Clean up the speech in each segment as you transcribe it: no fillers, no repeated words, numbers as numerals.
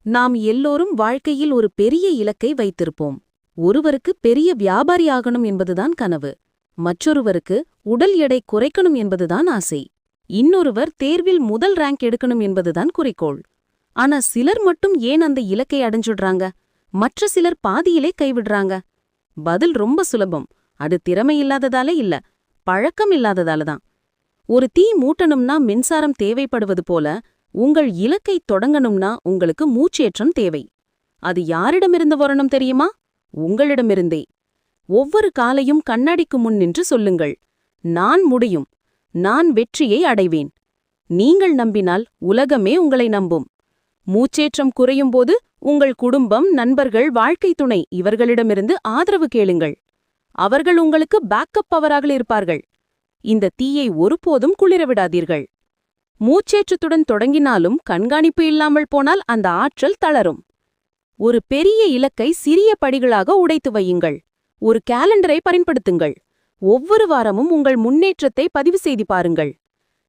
நாம் எல்லோரும் வாழ்க்கையில் ஒரு பெரிய இலக்கை வைத்திருப்போம். ஒருவருக்கு பெரிய வியாபாரி ஆகணும் என்பதுதான் கனவு. மற்றொருவருக்கு உடல் எடை குறைக்கணும் என்பதுதான் ஆசை. இன்னொருவர் தேர்வில் முதல் ரேங்க் எடுக்கணும் என்பதுதான் குறிக்கோள். ஆனா சிலர் மட்டும் ஏன் அந்த இலக்கை அடைஞ்சுடுறாங்க? மற்ற சிலர் பாதியிலே கைவிடுறாங்க. பதில் ரொம்ப சுலபம். அது திறமை இல்லாததால இல்ல, பழக்கம் இல்லாததால தான். ஒரு தீ மூட்டணும்னா மின்சாரம் தேவைப்படுவது போல, உங்கள் இலக்கை தொடங்கணும்னா உங்களுக்கு மூச்சேற்றம் தேவை. அது யாரிடமிருந்து வரணும் தெரியுமா? உங்களிடமிருந்தே. ஒவ்வொரு காலையும் கண்ணாடிக்கு முன் நின்று சொல்லுங்கள், நான் முடியும், நான் வெற்றியை அடைவேன். நீங்கள் நம்பினால் உலகமே உங்களை நம்பும். மூச்சேற்றம் குறையும்போது உங்கள் குடும்பம், நண்பர்கள், வாழ்க்கை துணை இவர்களிடமிருந்து ஆதரவு கேளுங்கள். அவர்கள் உங்களுக்கு பேக்கப் பவராக இருப்பார்கள். இந்த தீயை ஒருபோதும் குளிரவிடாதீர்கள். மூச்சேற்றத்துடன் தொடங்கினாலும் கண்காணிப்பு இல்லாமல் போனால் அந்த ஆற்றல் தளரும். ஒரு பெரிய இலக்கை சிறிய படிகளாக உடைத்து வையுங்கள். ஒரு காலண்டரை பயன்படுத்துங்கள். ஒவ்வொரு வாரமும் உங்கள் முன்னேற்றத்தை பதிவு செய்து பாருங்கள்.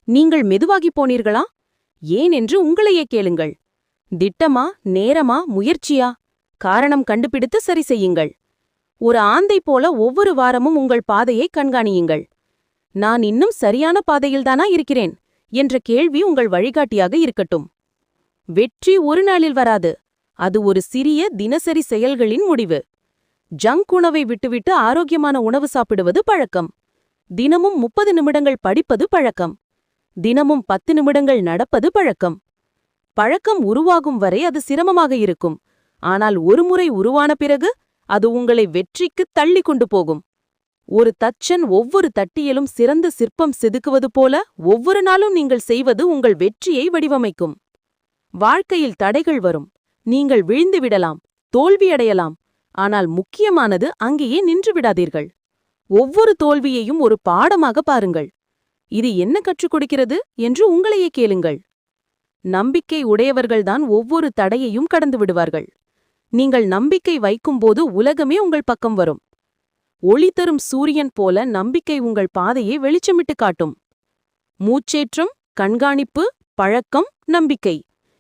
நீங்கள் மெதுவாகி போனீர்களா? ஏன் என்று உங்களையே கேளுங்கள். திட்டமா, நேரமா, முயற்சியா? காரணம் கண்டுபிடித்து சரி செய்யுங்கள். ஒரு ஆந்தை போல ஒவ்வொரு வாரமும் உங்கள் பாதையை கண்காணியுங்கள். நான் இன்னும் சரியான பாதையில்தானா இருக்கிறேன் என்ற கேள்வி உங்கள் வழிகாட்டியாக இருக்கட்டும். வெற்றி ஒரு நாளில் வராது. அது ஒரு சிறிய தினசரி செயல்களின் முடிவு. ஜங்க் உணவை விட்டுவிட்டு ஆரோக்கியமான உணவு சாப்பிடுவது பழக்கம். தினமும் 30 நிமிடங்கள் படிப்பது பழக்கம். தினமும் 10 நிமிடங்கள் நடப்பது பழக்கம். பழக்கம் உருவாகும் வரை அது சிரமமாக இருக்கும். ஆனால் ஒருமுறை உருவான பிறகு அது உங்களை வெற்றிக்கு தள்ளி கொண்டு போகும். ஒரு தச்சன் ஒவ்வொரு தட்டியலும் சிறந்த சிற்பம் செதுக்குவது போல ஒவ்வொரு நாளும் நீங்கள் செய்வது உங்கள் வெற்றியை வடிவமைக்கும். வாழ்க்கையில் தடைகள் வரும். நீங்கள் விழுந்து விடலாம், தோல்வியடையலாம். ஆனால் முக்கியமானது அங்கேயே நின்று விடாதீர்கள். ஒவ்வொரு தோல்வியையும் ஒரு பாடமாக பாருங்கள். இது என்ன கற்றுக் கொடுக்கிறது என்று உங்களையே கேளுங்கள். நம்பிக்கை உடையவர்கள்தான் ஒவ்வொரு தடையையும் கடந்து விடுவார்கள். நீங்கள் நம்பிக்கை வைக்கும்போது உலகமே உங்கள் பக்கம் வரும். ஒளி தரும் சூரியன் போல நம்பிக்கை உங்கள் பாதையை வெளிச்சமிட்டு காட்டும். மூச்சேற்றம், கண்காணிப்பு, பழக்கம், நம்பிக்கை.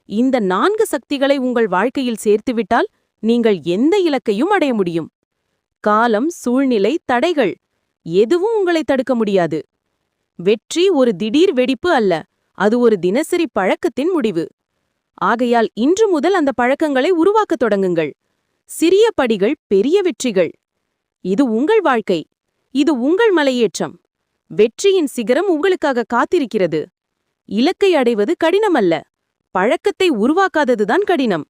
இந்த 4 சக்திகளை உங்கள் வாழ்க்கையில் சேர்த்துவிட்டால் நீங்கள் எந்த இலக்கையும் அடைய முடியும். காலம், சூழ்நிலை, தடைகள் எதுவும் உங்களை தடுக்க முடியாது. வெற்றி ஒரு திடீர் வெடிப்பு அல்ல, அது ஒரு தினசரி பழக்கத்தின் முடிவு. ஆகையால் இன்று முதல் அந்த பழக்கங்களை உருவாக்கத் தொடங்குங்கள். சிறிய படிகள், பெரிய வெற்றிகள். இது உங்கள் வாழ்க்கை. இது உங்கள் மலையேற்றம். வெற்றியின் சிகரம் உங்களுக்காக காத்திருக்கிறது. இலக்கை அடைவது கடினமல்ல, பழக்கத்தை உருவாக்காததுதான் கடினம்.